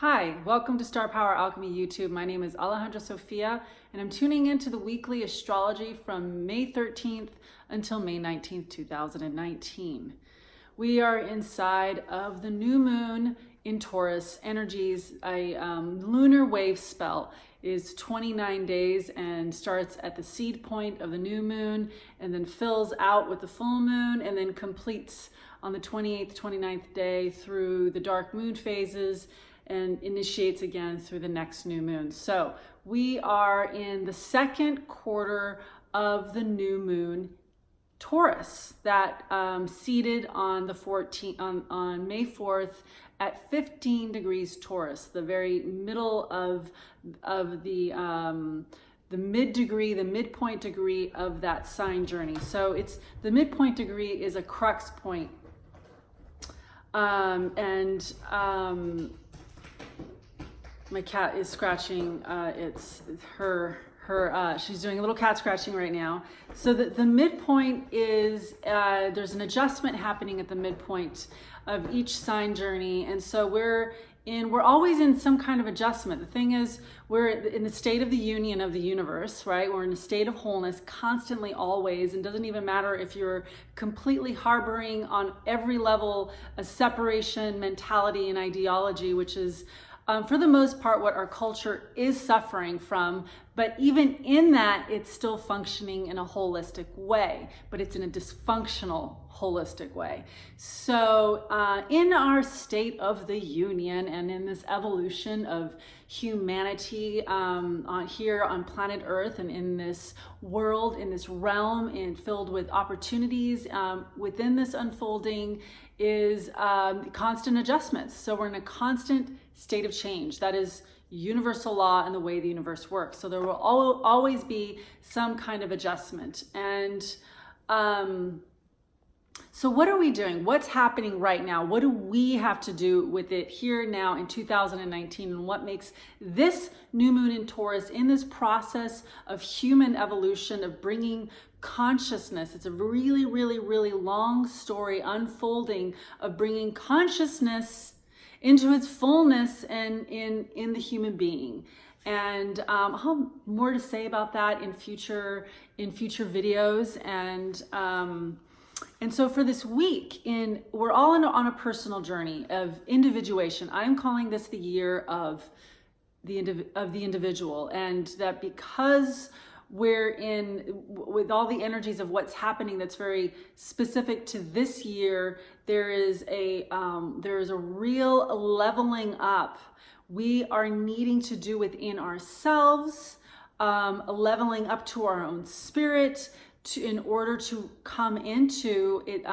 Hi, welcome to Star Power Alchemy YouTube. My name is Alejandra Sofia, and I'm tuning into the weekly astrology from May 13th until May 19th, 2019. We are inside of the new moon in Taurus energies. A lunar wave spell is 29 days and starts at the seed point of the new moon and then fills out with the full moon and then completes on the 28th, 29th day through the dark moon phases and initiates again through the next new moon. So we are in the second quarter of the new moon Taurus that seeded on the 14th on May 4th at 15 degrees Taurus, the very middle of the midpoint degree of that sign journey. So it's the midpoint degree is a crux point. My cat is scratching, she's doing a little cat scratching right now. So the midpoint is, there's an adjustment happening at the midpoint of each sign journey. And so we're always in some kind of adjustment. The thing is, we're in the state of the union of the universe, right? We're in a state of wholeness constantly, always. And doesn't even matter if you're completely harboring on every level a separation mentality and ideology, which is for the most part what our culture is suffering from. But even in that, it's still functioning in a holistic way, but it's in a dysfunctional holistic way. So in our state of the union and in this evolution of humanity here on planet Earth and in this world, in this realm, and filled with opportunities within this unfolding is constant adjustments. So we're in a constant state of change. That is universal law and the way the universe works. So there will always be some kind of adjustment. And so what are we doing? What's happening right now? What do we have to do with it here now in 2019? And what makes this new moon in Taurus in this process of human evolution, of bringing consciousness? It's a really, really, really long story unfolding of bringing consciousness into its fullness and in the human being. And I'll have more to say about that in future videos. And so for this week, we're all on a personal journey of individuation. I'm calling this the year of the individual, and that because we're with all the energies of what's happening that's very specific to this year, there is a real leveling up we are needing to do within ourselves, leveling up to our own spirit, in order to come into it,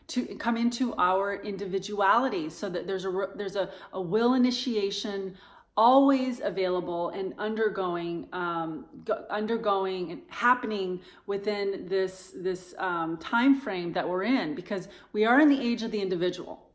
to come into our individuality, so that there's a will initiation always available and undergoing and happening within this time frame that we're in, because we are in the age of the individual.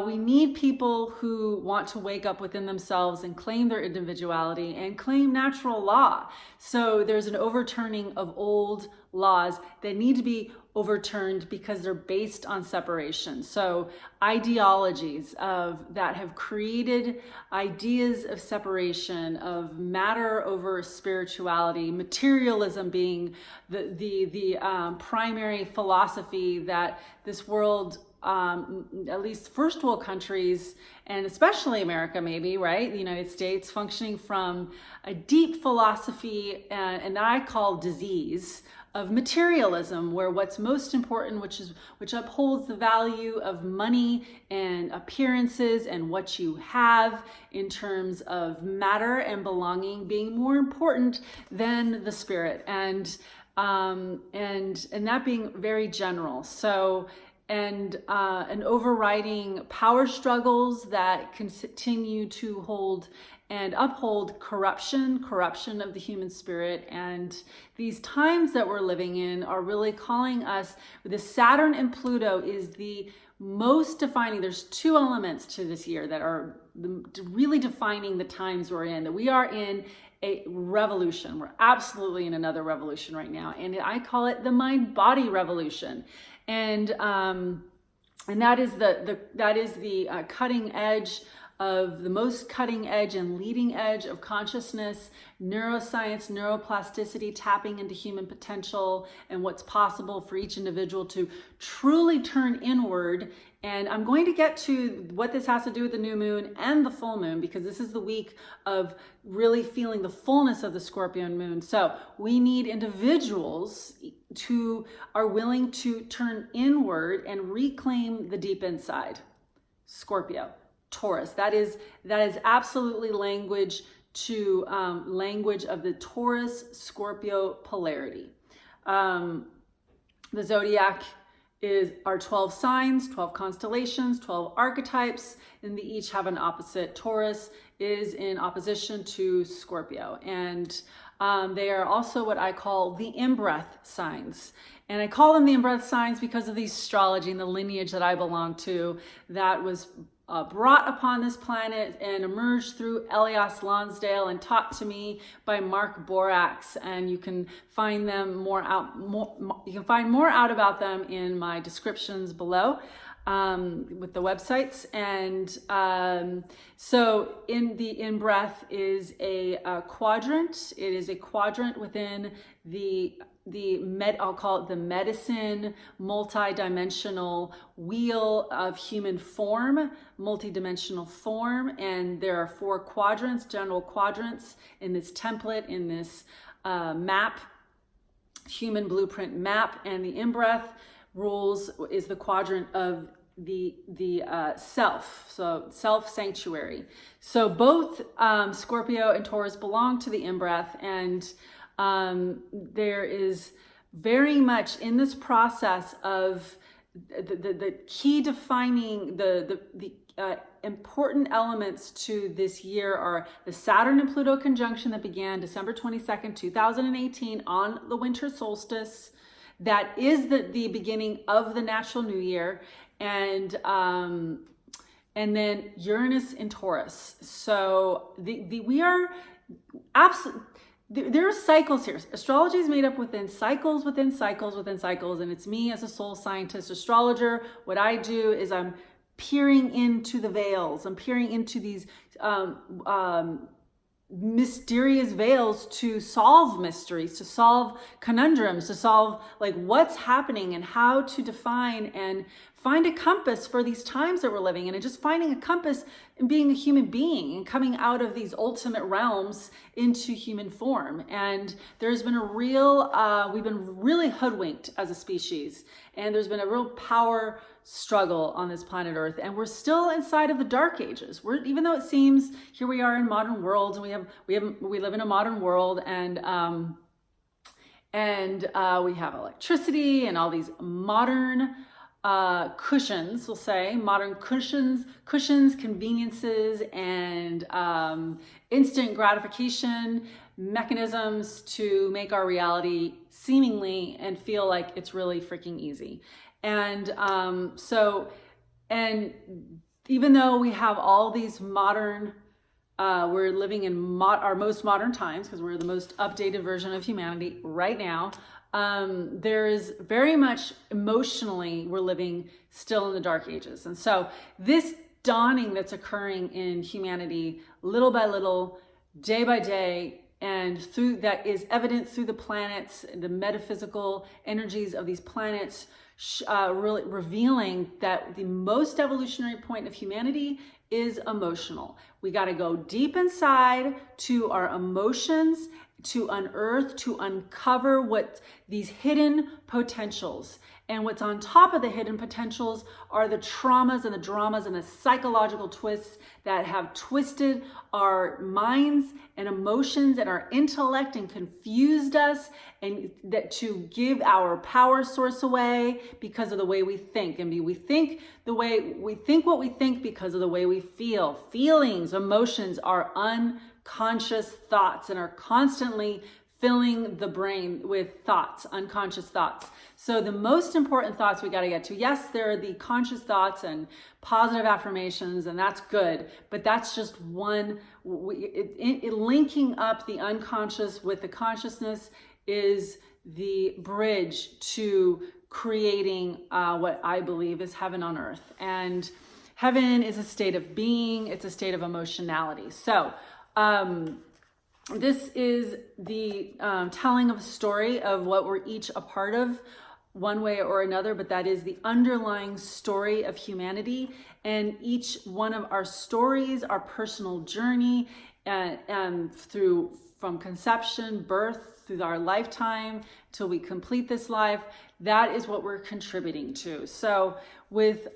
We need people who want to wake up within themselves and claim their individuality and claim natural law. So there's an overturning of old laws that need to be overturned because they're based on separation. So ideologies that have created ideas of separation, of matter over spirituality, materialism being the primary philosophy that this world, at least first world countries, and especially America, maybe, right? The United States, functioning from a deep philosophy and that I call disease of materialism, where what's most important, which upholds the value of money and appearances and what you have in terms of matter and belonging, being more important than the spirit, and that being very general. So and overriding power struggles that continue to hold and uphold corruption of the human spirit. And these times that we're living in are really calling us, the Saturn and Pluto is the most defining. There's two elements to this year that are really defining the times we're in, that we are in a revolution. We're absolutely in another revolution right now. And I call it the mind-body revolution. And that is the cutting edge of the most cutting edge and leading edge of consciousness, neuroscience, neuroplasticity, tapping into human potential and what's possible for each individual to truly turn inward. And I'm going to get to what this has to do with the new moon and the full moon, because this is the week of really feeling the fullness of the Scorpio moon. So we need individuals who are willing to turn inward and reclaim the deep inside. Scorpio, Taurus, that is absolutely language to language of the Taurus Scorpio polarity. The zodiac are 12 signs, 12 constellations, 12 archetypes, and they each have an opposite. Taurus is in opposition to Scorpio, and they are also what I call the InBreath signs. And I call them the InBreath signs because of the astrology and the lineage that I belong to that was brought upon this planet and emerged through Elias Lonsdale and taught to me by Mark Borax. And you can find them you can find more out about them in my descriptions below with the websites. And so in breath is a quadrant. It is a quadrant within I'll call it the medicine multi-dimensional wheel of human form, multi-dimensional form. And there are 4 quadrants, general quadrants in this template, in this map, human blueprint map. And the in-breath rules is the quadrant of the self, so self sanctuary. So both Scorpio and Taurus belong to the in-breath, and there is very much in this process of the key defining the important elements to this year are the Saturn and Pluto conjunction that began December 22nd, 2018 on the winter solstice. That is the beginning of the natural new year, and then Uranus in Taurus. So we are absolutely. There are cycles here. Astrology is made up within cycles, within cycles, within cycles. And it's me as a soul scientist astrologer. What I do is I'm peering into the veils. I'm peering into these mysterious veils to solve mysteries, to solve conundrums, to solve like what's happening and how to define and find a compass for these times that we're living in, and just finding a compass and being a human being and coming out of these ultimate realms into human form. And there's been a real, we've been really hoodwinked as a species, and there's been a real power struggle on this planet Earth, and we're still inside of the dark ages. Even though it seems here we are in modern worlds, and we live in a modern world, and we have electricity and all these modern cushions, we'll say, modern cushions, conveniences, and instant gratification mechanisms to make our reality seemingly and feel like it's really freaking easy. And and even though we have all these modern, we're living in our most modern times because we're the most updated version of humanity right now. There is very much emotionally, we're living still in the dark ages. And so this dawning that's occurring in humanity, little by little, day by day, and through that is evident through the planets, the metaphysical energies of these planets, really revealing that the most evolutionary point of humanity is emotional. We got to go deep inside to our emotions to unearth, to uncover what these hidden potentials. And what's on top of the hidden potentials are the traumas and the dramas and the psychological twists that have twisted our minds and emotions and our intellect and confused us, and that to give our power source away because of the way we think. And we think what we think because of the way we feel. Feelings, emotions are unconscious thoughts and are constantly filling the brain with thoughts, unconscious thoughts. So the most important thoughts we got to get to, yes, there are the conscious thoughts and positive affirmations, and that's good, but that's just one. Linking up the unconscious with the consciousness is the bridge to creating what I believe is heaven on earth. And Heaven is a state of being. It's a state of emotionality. So this is the telling of a story of what we're each a part of, one way or another, but that is the underlying story of humanity. And each one of our stories, our personal journey, from conception, birth, through our lifetime, till we complete this life, that is what we're contributing to. So with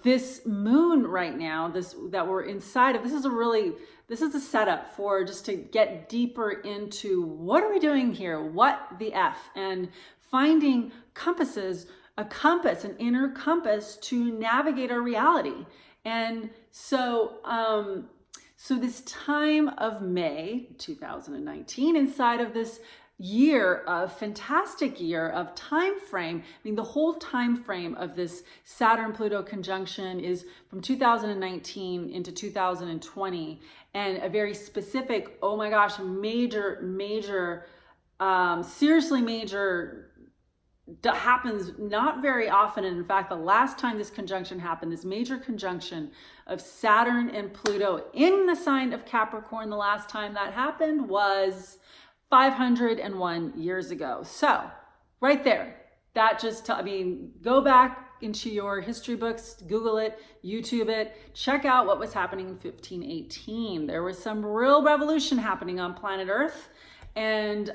this moon right now, that we're inside of, this is a setup for just to get deeper into what are we doing here? What the F? And finding compasses, an inner compass to navigate our reality. And so, this time of May 2019, inside of this fantastic year of time frame, I mean, the whole time frame of this Saturn-Pluto conjunction is from 2019 into 2020, and a very specific, oh my gosh, seriously major, happens not very often. And in fact, the last time this conjunction happened, this major conjunction of Saturn and Pluto in the sign of Capricorn, the last time that happened was 501 years ago. So right there, that just, go back into your history books, Google it, YouTube it, check out what was happening in 1518. There was some real revolution happening on planet Earth. And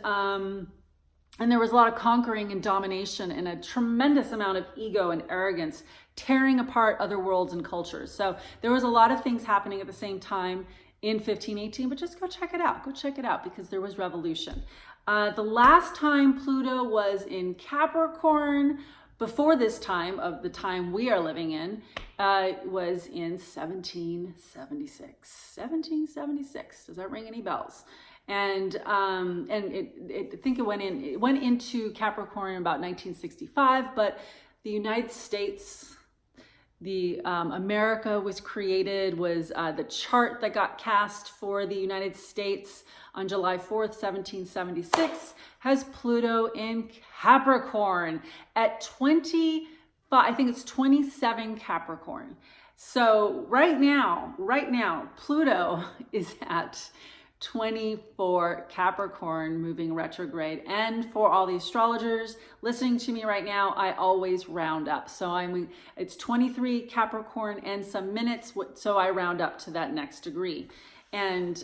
there was a lot of conquering and domination and a tremendous amount of ego and arrogance tearing apart other worlds and cultures. So there was a lot of things happening at the same time in 1518, but just go check it out. Go check it out because there was revolution. The last time Pluto was in Capricorn, before this time of the time we are living in, was in 1776. 1776. Does that ring any bells? And I think it went into Capricorn in about 1965, but the United States, America was created, was the chart that got cast for the United States on July 4th, 1776, has Pluto in Capricorn at 25, I think it's 27 Capricorn. So right now, Pluto is at 24 Capricorn, moving retrograde. And for all the astrologers listening to me right now, I always round up. So it's 23 Capricorn and some minutes, so I round up to that next degree. And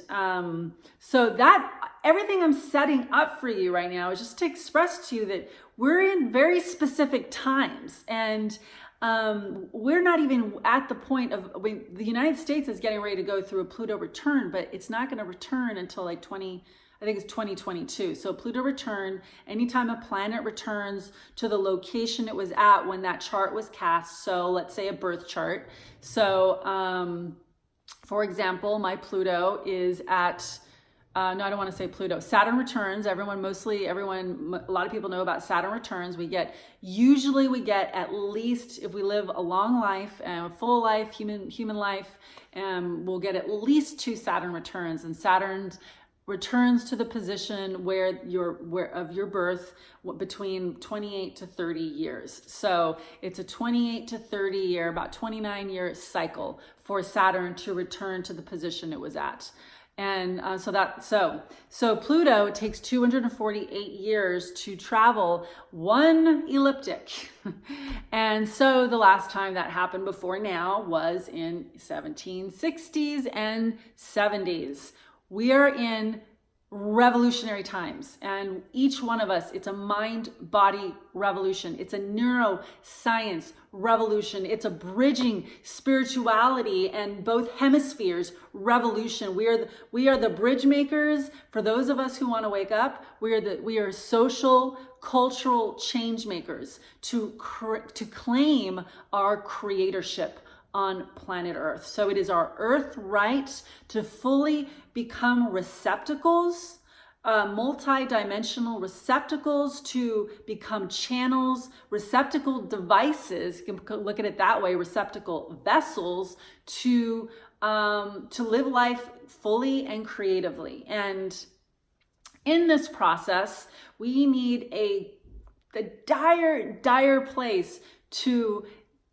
so that everything I'm setting up for you right now is just to express to you that we're in very specific times, and we're not even at the point of, the United States is getting ready to go through a Pluto return, but it's not going to return until like 2022. So Pluto return, anytime a planet returns to the location it was at when that chart was cast. So let's say a birth chart. So, for example, my Pluto is at, no, I don't want to say Pluto. Saturn returns. A lot of people know about Saturn returns. Usually we get at least, if we live a long life, a full life, human life, we'll get at least 2 Saturn returns. And Saturn returns to the position of your birth between 28 to 30 years. So it's a 28 to 30 year, about 29-year cycle for Saturn to return to the position it was at. And so Pluto takes 248 years to travel one ecliptic. And so the last time that happened before now was in 1760s and 70s. We are in revolutionary times, and each one of us, it's a mind-body revolution. It's a neuroscience revolution. It's a bridging spirituality and both hemispheres revolution. We are the bridge makers. For those of us who want to wake up, we are social, cultural change makers to claim our creatorship on planet Earth. So it is our Earth right to fully become receptacles, multi-dimensional receptacles, to become channels, receptacle devices, you can look at it that way, receptacle vessels to live life fully and creatively. And in this process, we need the dire place to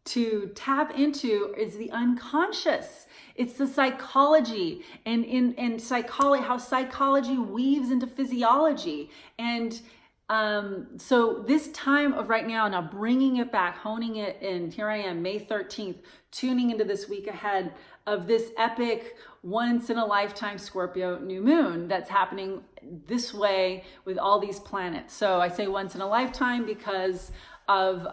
to tap into is the unconscious. It's the psychology, and in psychology, how psychology weaves into physiology. And so this time of right now, bringing it back, honing it in, here I am, May 13th, tuning into this week ahead of this epic once in a lifetime Scorpio new moon that's happening this way with all these planets. So I say once in a lifetime because of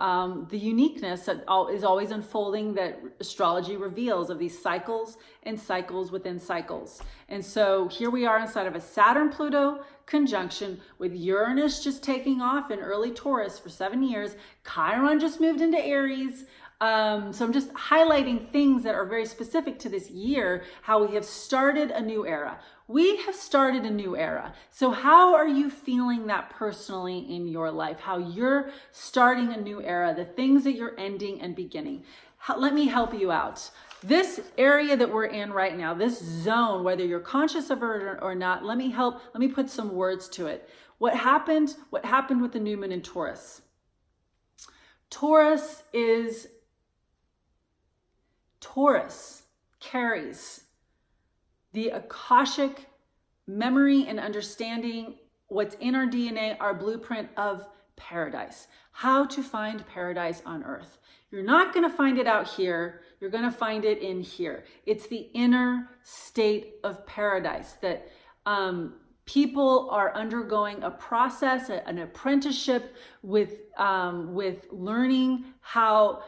the uniqueness that is always unfolding, that astrology reveals, of these cycles and cycles within cycles. And so here we are inside of a Saturn-Pluto conjunction, with Uranus just taking off in early Taurus for 7 years. Chiron just moved into Aries. So I'm just highlighting things that are very specific to this year, how we have started a new era. We have started a new era. So how are you feeling that personally in your life? How you're starting a new era, the things that you're ending and beginning. Let me help you out. This area that we're in right now, this zone, whether you're conscious of it or not, let me put some words to it. What happened with the new moon in Taurus? Taurus carries the Akashic memory and understanding, what's in our DNA, our blueprint of paradise. How to find paradise on earth. You're not going to find it out here. You're going to find it in here. It's the inner state of paradise that people are undergoing a process, an apprenticeship with learning how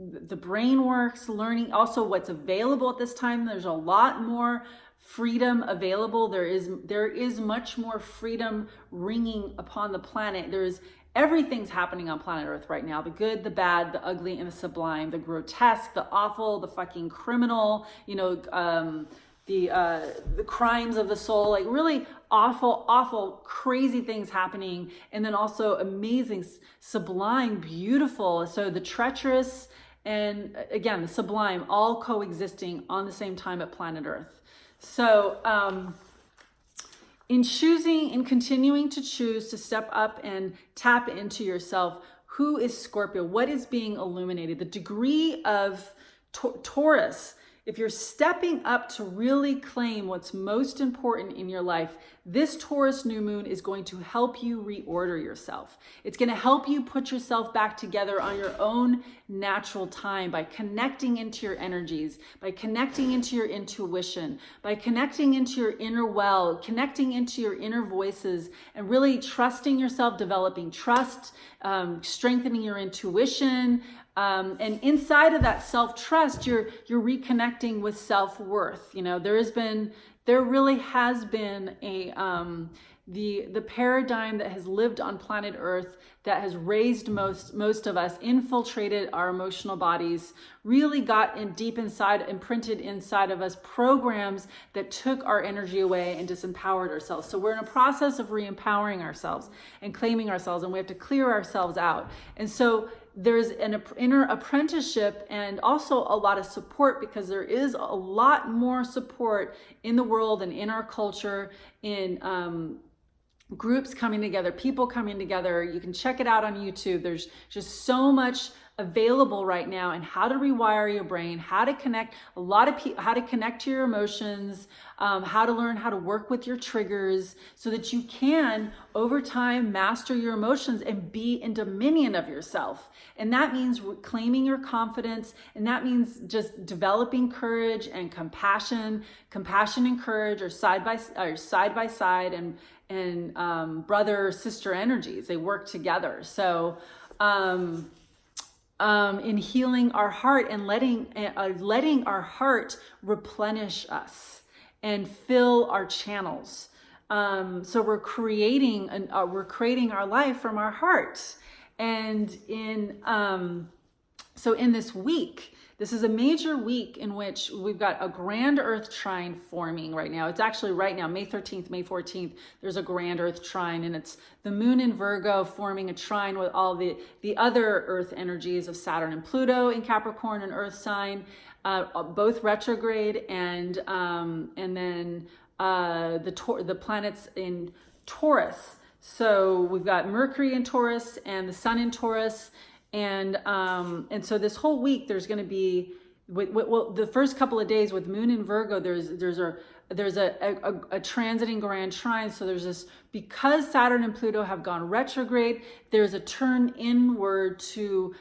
the brain works, learning also what's available at this time. There's a lot more freedom available. There is much more freedom ringing upon the planet. Everything's happening on planet Earth right now. The good, the bad, the ugly, and the sublime, the grotesque, the awful, the fucking criminal, the crimes of the soul, like really awful, crazy things happening. And then also amazing, sublime, beautiful. So the treacherous and again, the sublime, all coexisting on the same time at planet Earth. So in continuing to choose to step up and tap into yourself, who is Scorpio? What is being illuminated? The degree of Taurus. If you're stepping up to really claim what's most important in your life, this Taurus new moon is going to help you reorder yourself. It's going to help you put yourself back together on your own natural time by connecting into your energies, by connecting into your intuition, by connecting into your inner well, connecting into your inner voices, and really trusting yourself, developing trust, strengthening your intuition. And inside of that self-trust, you're reconnecting with self-worth. There really has been the paradigm that has lived on planet Earth, that has raised most of us, infiltrated our emotional bodies, really got in deep inside, imprinted inside of us programs that took our energy away and disempowered ourselves. So we're in a process of re-empowering ourselves and claiming ourselves, and we have to clear ourselves out. And so there's an inner apprenticeship and also a lot of support, because there is a lot more support in the world and in our culture, in groups coming together, people coming together. You can check it out on YouTube. There's just so much available right now, and how to rewire your brain, how to connect how to connect to your emotions, how to learn how to work with your triggers so that you can over time master your emotions and be in dominion of yourself. And that means claiming your confidence, and that means just developing courage and compassion. Compassion and courage are side by side, and brother sister energies. They work together. So in healing our heart and letting our heart replenish us and fill our channels. So we're creating our life from our heart. And so in this week, this is a major week in which we've got a Grand Earth Trine forming right now. It's actually right now, May 13th, May 14th, there's a Grand Earth Trine, and it's the moon in Virgo forming a trine with all the other Earth energies of Saturn and Pluto in Capricorn, and Earth sign, both retrograde, and then the planets in Taurus. So we've got Mercury in Taurus and the Sun in Taurus. And so this whole week there's going to be, well, the first couple of days with Moon in Virgo, there's a transiting Grand Trine. So there's this, because Saturn and Pluto have gone retrograde, there's a turn inward to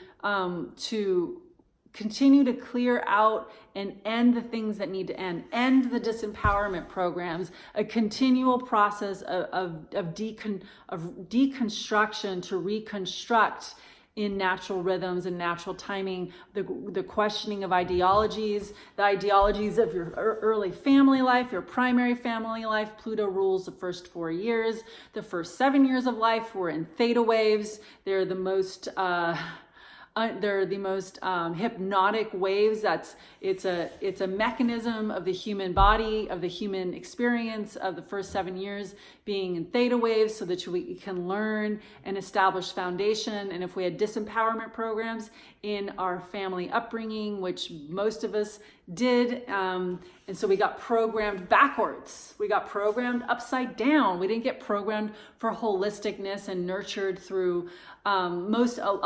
continue to clear out and end the things that need to end the disempowerment programs, a continual process of deconstruction to reconstruct in natural rhythms and natural timing, the questioning of ideologies, the ideologies of your early family life, your primary family life. Pluto rules the first 4 years. The first 7 years of life were in theta waves. They're the most hypnotic waves. It's a mechanism of the human body, of the human experience of the first 7 years being in theta waves, so that we can learn and establish foundation. And if we had disempowerment programs in our family upbringing, which most of us did, and so we got programmed backwards. We got programmed upside down. We didn't get programmed for holisticness and nurtured through a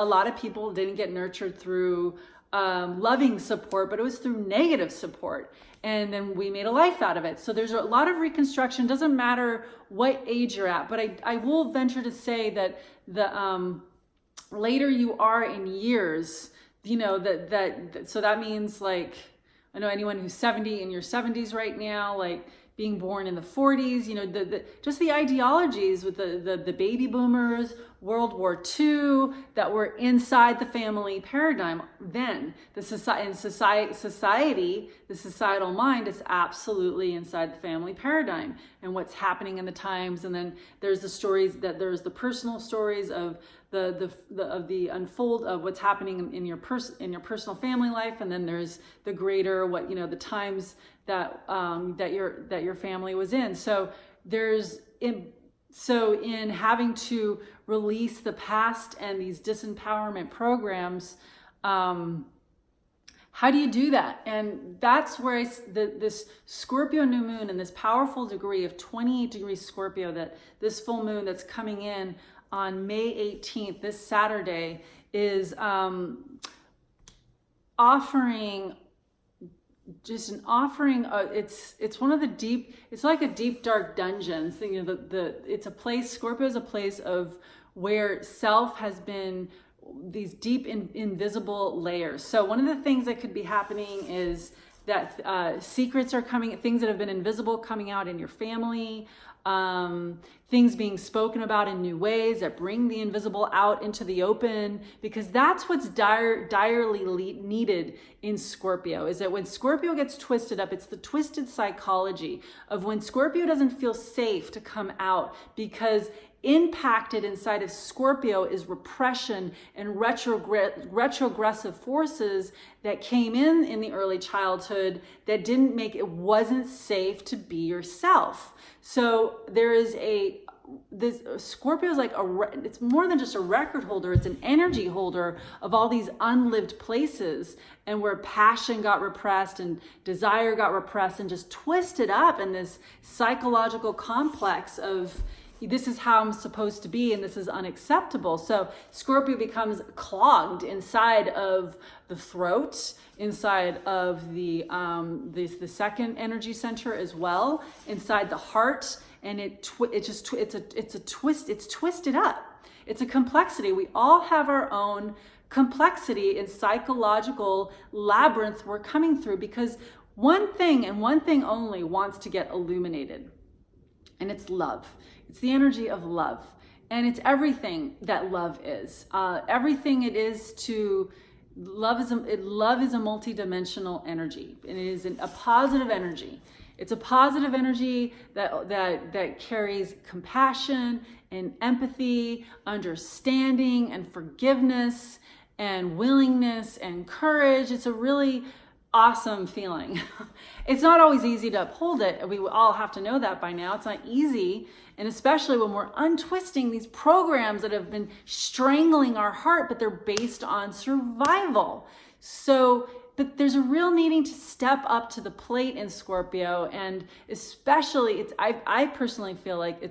lot of people didn't get nurtured through loving support, but it was through negative support. And then we made a life out of it. So there's a lot of reconstruction. Doesn't matter what age you're at, but I will venture to say that the later you are in years, you know, so that means, like, I know anyone who's 70 in your 70s right now, like being born in the 40s, you know, just the ideologies with the baby boomers, World War II, that were inside the family paradigm. Then the society, the societal mind is absolutely inside the family paradigm and what's happening in the times. And then there's the stories there's the personal stories of the unfold of what's happening in your personal family life, and then there's the greater, what, you know, the times that your family was in. So in having to release the past and these disempowerment programs, how do you do that? And that's where this Scorpio new moon and this powerful degree of 28 degrees Scorpio, that this full moon that's coming in on May 18th, this Saturday, is offering just an offering. It's one of the deep, it's like a deep dark dungeon. So, you know, it's a place, Scorpio is a place of where self has been these deep invisible layers. So one of the things that could be happening is that secrets are coming, things that have been invisible coming out in your family, things being spoken about in new ways that bring the invisible out into the open, because that's what's direly needed in Scorpio. Is that when Scorpio gets twisted up, it's the twisted psychology of when Scorpio doesn't feel safe to come out, because impacted inside of Scorpio is repression and retrogressive forces that came in the early childhood that didn't make it, wasn't safe to be yourself. So there is this Scorpio is like it's more than just a record holder. It's an energy holder of all these unlived places, and where passion got repressed and desire got repressed and just twisted up in this psychological complex of, this is how I'm supposed to be and this is unacceptable. So Scorpio becomes clogged inside of the throat, inside of the second energy center as well, inside the heart, and it's twisted up. It's a complexity. We all have our own complexity and psychological labyrinth we're coming through, because one thing and one thing only wants to get illuminated, and it's love. It's the energy of love, and it's everything that love is. Everything it is to love is a multi-dimensional energy, and it is a positive energy. It's a positive energy that carries compassion and empathy, understanding and forgiveness and willingness and courage. It's a really awesome feeling. It's not always easy to uphold it. We all have to know that by now. It's not easy. And especially when we're untwisting these programs that have been strangling our heart, but they're based on survival. So, but there's a real needing to step up to the plate in Scorpio. And especially I personally feel like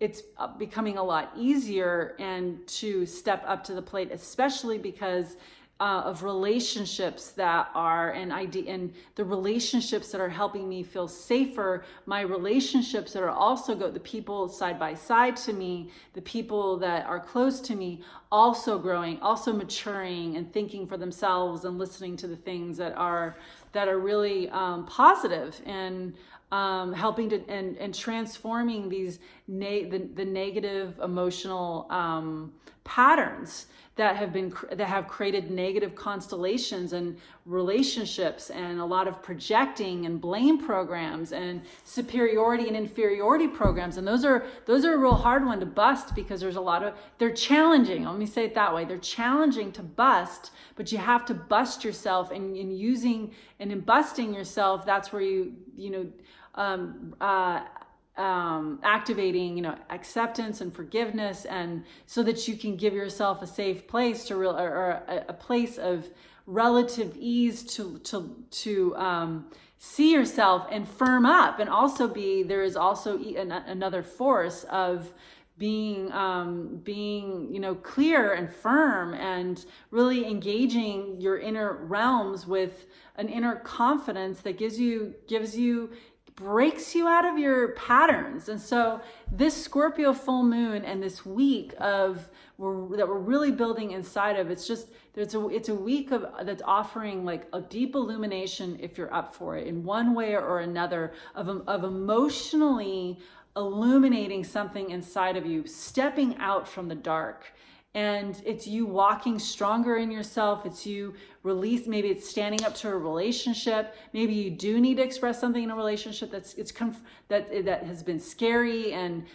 it's becoming a lot easier and to step up to the plate, especially because of relationships that are and the relationships that are helping me feel safer, my relationships that are also the people side by side to me, the people that are close to me, also growing, also maturing and thinking for themselves and listening to the things that are really positive and helping to and transforming these the negative emotional patterns that have created negative constellations and relationships, and a lot of projecting and blame programs and superiority and inferiority programs. And those are a real hard one to bust, because they're challenging. Let me say it that way. They're challenging to bust, but you have to bust yourself, and in busting yourself, that's where activating, acceptance and forgiveness, and so that you can give yourself a safe place or a place of relative ease to see yourself and firm up. And also there is also another force of being clear and firm, and really engaging your inner realms with an inner confidence that breaks you out of your patterns. And so this Scorpio full moon and this week that we're really building inside of, it's a week that's offering like a deep illumination, if you're up for it, in one way or another, of emotionally illuminating something inside of you, stepping out from the dark. And it's you walking stronger in yourself. It's you maybe it's standing up to a relationship. Maybe you do need to express something in a relationship that has been scary, and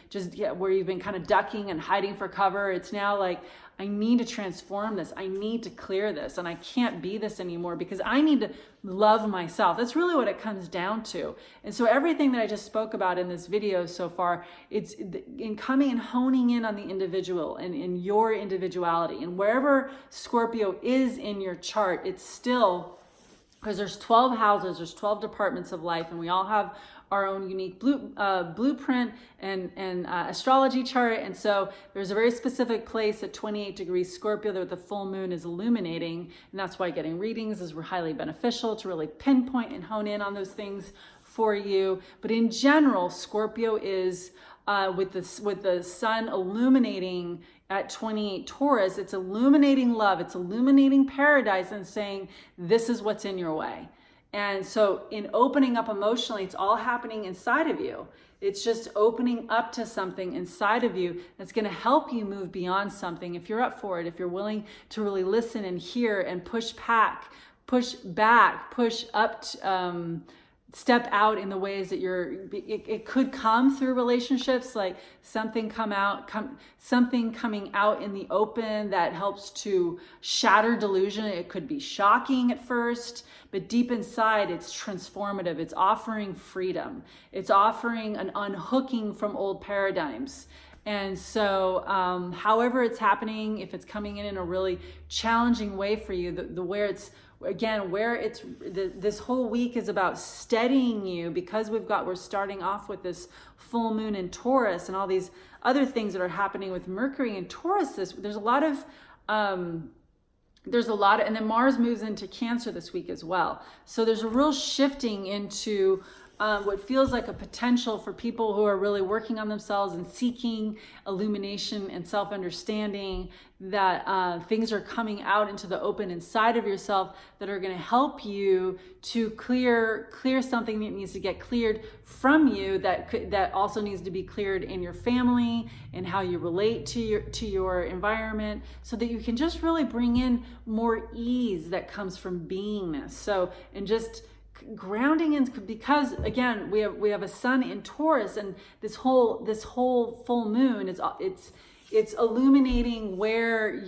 where you've been kind of ducking and hiding for cover. It's now like, I need to transform this. I need to clear this, and I can't be this anymore, because I need to love myself. That's really what it comes down to. And so everything that I just spoke about in this video so far, it's in coming and honing in on the individual and in your individuality. And wherever Scorpio is in your chart, it's still, because there's 12 houses, there's 12 departments of life, and we all have our own unique blueprint and astrology chart. And so there's a very specific place at 28 degrees Scorpio that the full moon is illuminating. And that's why getting readings is highly beneficial, to really pinpoint and hone in on those things for you. But in general, Scorpio is with the sun illuminating at 28 Taurus, it's illuminating love, it's illuminating paradise, and saying, this is what's in your way. And so in opening up emotionally, it's all happening inside of you. It's just opening up to something inside of you that's going to help you move beyond something. If you're up for it, if you're willing to really listen and hear and push back, push up, step out in the ways that it could come through relationships, like something coming out in the open that helps to shatter delusion. It could be shocking at first, but deep inside, it's transformative. It's offering freedom. It's offering an unhooking from old paradigms. And so however it's happening, if it's coming in a really challenging way for you, this whole week is about steadying you, because we're starting off with this full moon in Taurus and all these other things that are happening with Mercury in Taurus. There's a lot of, and then Mars moves into Cancer this week as well. So there's a real shifting into what feels like a potential for people who are really working on themselves and seeking illumination and self-understanding, that things are coming out into the open inside of yourself that are going to help you to clear something that needs to get cleared from you, that also needs to be cleared in your family and how you relate to your environment, so that you can just really bring in more ease that comes from beingness. So, and just grounding in, because again, we have a sun in Taurus, and this whole full moon it's illuminating where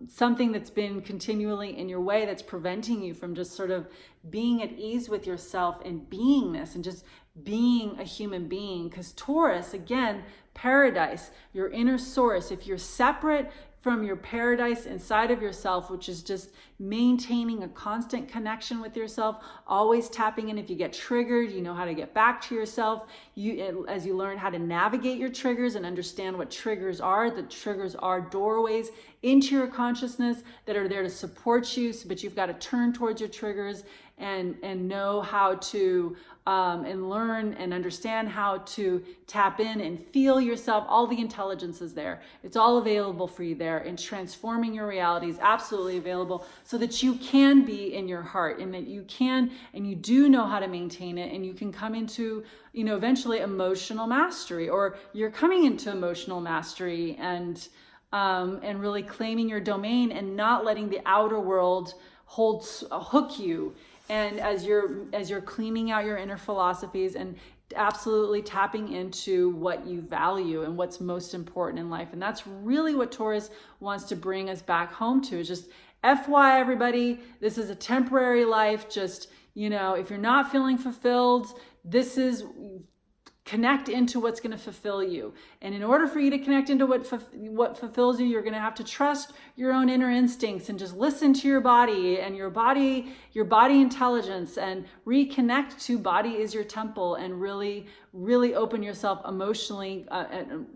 something that's been continually in your way, that's preventing you from just sort of being at ease with yourself and beingness and just being a human being. Because Taurus, again, paradise, your inner source. If you're separate from your paradise inside of yourself, which is just maintaining a constant connection with yourself, always tapping in. If you get triggered, you know how to get back to yourself. As you learn how to navigate your triggers and understand what triggers are, the triggers are doorways into your consciousness that are there to support you, but you've got to turn towards your triggers and know how to and learn and understand how to tap in and feel yourself. All the intelligence is there. It's all available for you there, and transforming your reality is absolutely available so that you can be in your heart, and that you can and you do know how to maintain it, and you can come into, you know, eventually emotional mastery, or you're coming into emotional mastery and really claiming your domain and not letting the outer world hook you. And as you're cleaning out your inner philosophies and absolutely tapping into what you value and what's most important in life. And that's really what Taurus wants to bring us back home to. Is just FY everybody, this is a temporary life. Just, you know, if you're not feeling fulfilled, this is connect into what's going to fulfill you. And in order for you to connect into what fulfills you, you're going to have to trust your own inner instincts and just listen to your body and your body intelligence, and reconnect to body is your temple, and really open yourself emotionally.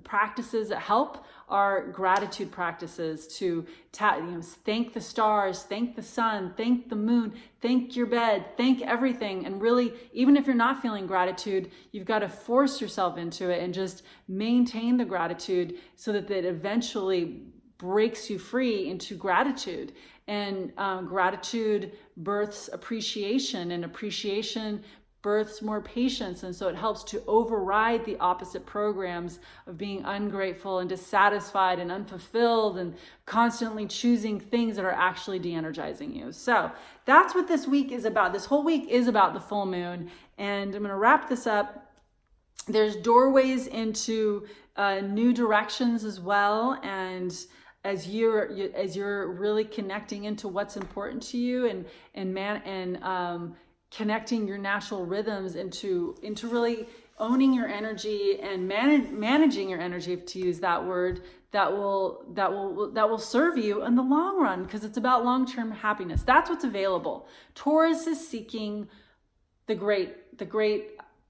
Practices that help are gratitude practices to thank the stars, thank the sun, thank the moon, thank your bed, thank everything. And really, even if you're not feeling gratitude, you've got to force yourself into it and just maintain the gratitude so that it eventually breaks you free into gratitude. And gratitude births appreciation, and appreciation births more patience. And so it helps to override the opposite programs of being ungrateful and dissatisfied and unfulfilled and constantly choosing things that are actually de-energizing you. So that's what this week is about. This whole week is about the full moon. And I'm going to wrap this up. There's doorways into new directions as well. And as you're really connecting into what's important to you and connecting your natural rhythms into really owning your energy and managing your energy, to use that word, that will serve you in the long run, because it's about long-term happiness. That's what's available. Taurus is seeking the great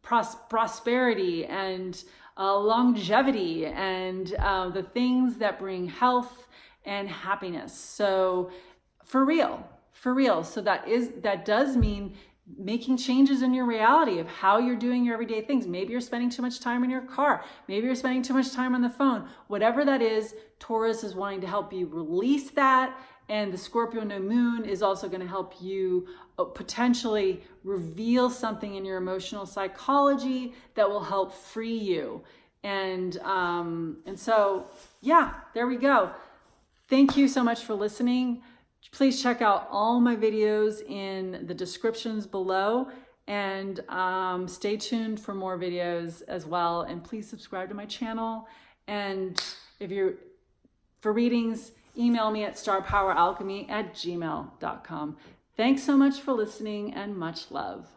prosperity and longevity and the things that bring health and happiness. So for real. So that does mean making changes in your reality of how you're doing your everyday things. Maybe you're spending too much time in your car. Maybe you're spending too much time on the phone. Whatever that is, Taurus is wanting to help you release that. And the Scorpio New Moon is also going to help you potentially reveal something in your emotional psychology that will help free you. And so, yeah, there we go. Thank you so much for listening. Please check out all my videos in the descriptions below, and stay tuned for more videos as well. And please subscribe to my channel. And for readings, email me at starpoweralchemy@gmail.com. Thanks so much for listening, and much love.